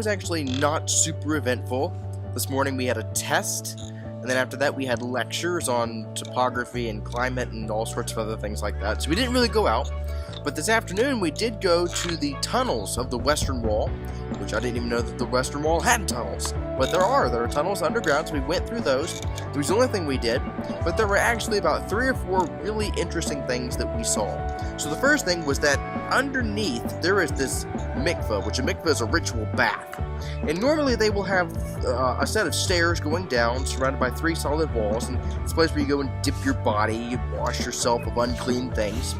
was actually not super eventful. This morning we had a test, and then after that we had lectures on topography and climate and all sorts of other things like that. So we didn't really go out. But this afternoon we did go to the tunnels of the Western Wall, which I didn't even know that the Western Wall had tunnels. But there are tunnels underground, so we went through those. It was the only thing we did, but there were actually about 3 or 4 really interesting things that we saw. So the first thing was that underneath there is this mikveh, which a mikveh is a ritual bath. And normally they will have a set of stairs going down, surrounded by 3 solid walls, and it's a place where you go and dip your body, you wash yourself of unclean things.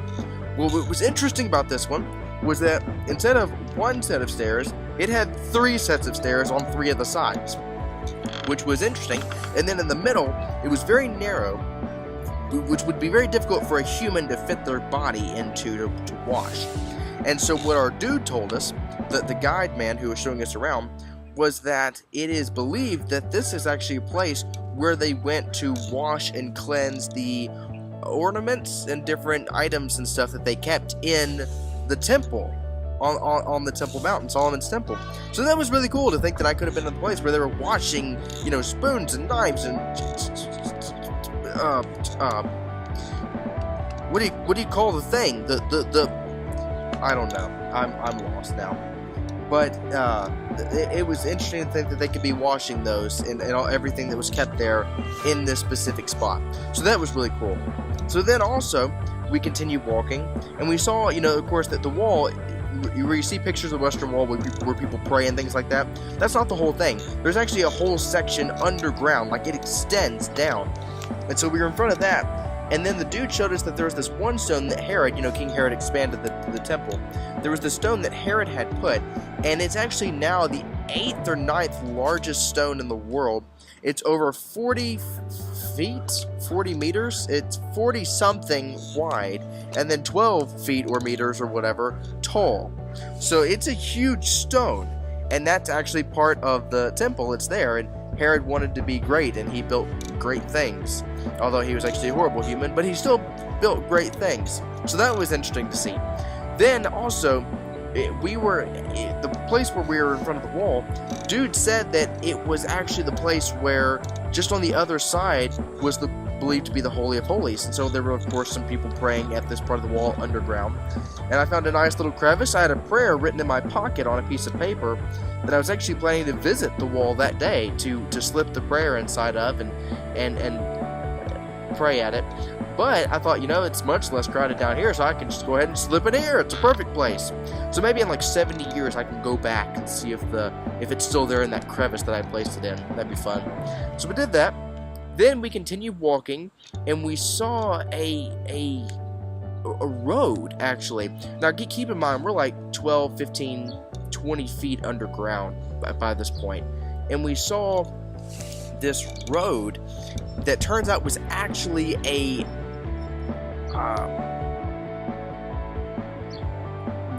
Well, what was interesting about this one was that instead of 1 set of stairs, it had 3 sets of stairs on 3 of the sides, which was interesting. And then in the middle, it was very narrow, which would be very difficult for a human to fit their body into to wash. And so what our dude told us, the guide man who was showing us around, was that it is believed that this is actually a place where they went to wash and cleanse the ornaments and different items and stuff that they kept in the temple on the Temple Mountain, Solomon's Temple. So that was really cool to think that I could have been in the place where they were washing, spoons and knives and what do you call the thing? The I don't know. I'm lost now. But it was interesting to think that they could be washing those and everything that was kept there in this specific spot. So that was really cool. So then also, we continued walking, and we saw, of course, that the wall, where you see pictures of the Western Wall where people pray and things like that, that's not the whole thing. There's actually a whole section underground, like it extends down. And so we were in front of that, and then the dude showed us that there was this one stone that Herod, King Herod expanded the temple. There was this stone that Herod had put, and it's actually now the 8th or 9th largest stone in the world. It's over 40 feet, 40 meters. It's 40 something wide, and then 12 feet or meters or whatever tall. So it's a huge stone, and that's actually part of the temple. It's there, and Herod wanted to be great, and he built great things. Although he was actually a horrible human, but he still built great things. So that was interesting to see. Then also, the place where we were in front of the wall, dude said that it was actually the place where just on the other side was believed to be the Holy of Holies. And so there were, of course, some people praying at this part of the wall underground. And I found a nice little crevice. I had a prayer written in my pocket on a piece of paper that I was actually planning to visit the wall that day to slip the prayer inside of and pray at it. But I thought, it's much less crowded down here, so I can just go ahead and slip it here. It's a perfect place. So maybe in like 70 years I can go back and see if it's still there in that crevice that I placed it in. That'd be fun. So we did that. Then we continued walking, and we saw a road, actually. Now keep in mind, we're like 12, 15, 20 feet underground by this point. And we saw this road that turns out was actually a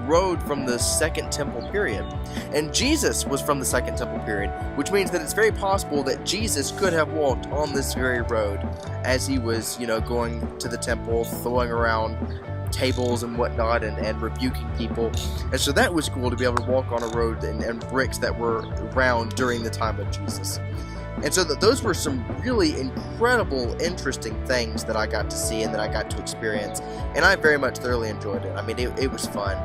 road from the Second Temple period. And Jesus was from the Second Temple period, which means that it's very possible that Jesus could have walked on this very road as he was, going to the temple, throwing around tables and whatnot and rebuking people. And so that was cool to be able to walk on a road and bricks that were around during the time of Jesus. And so those were some really incredible, interesting things that I got to see and that I got to experience. And I very much thoroughly enjoyed it. I mean, it was fun.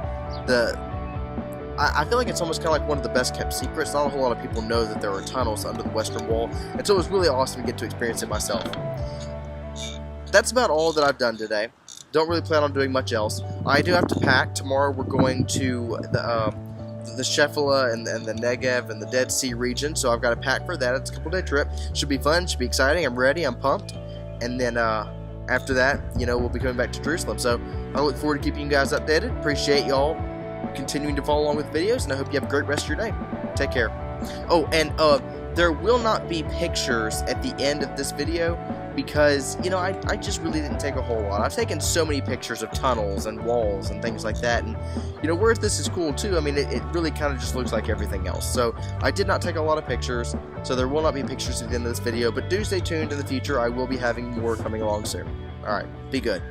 I feel like it's almost kind of like one of the best kept secrets. Not a whole lot of people know that there are tunnels under the Western Wall. And so it was really awesome to get to experience it myself. That's about all that I've done today. Don't really plan on doing much else. I do have to pack. Tomorrow we're going to the Shephelah and the Negev and the Dead Sea region, so I've got to pack for that. It's a couple-day trip. Should be fun, should be exciting. I'm ready, I'm pumped. And then after that, we'll be coming back to Jerusalem. So I look forward to keeping you guys updated. Appreciate y'all continuing to follow along with videos, and I hope you have a great rest of your day. Take care. Oh, and there will not be pictures at the end of this video because, I just really didn't take a whole lot. I've taken so many pictures of tunnels and walls and things like that, and, where this is cool too, I mean, it really kind of just looks like everything else. So I did not take a lot of pictures, so there will not be pictures at the end of this video, but do stay tuned in the future. I will be having more coming along soon. Alright, be good.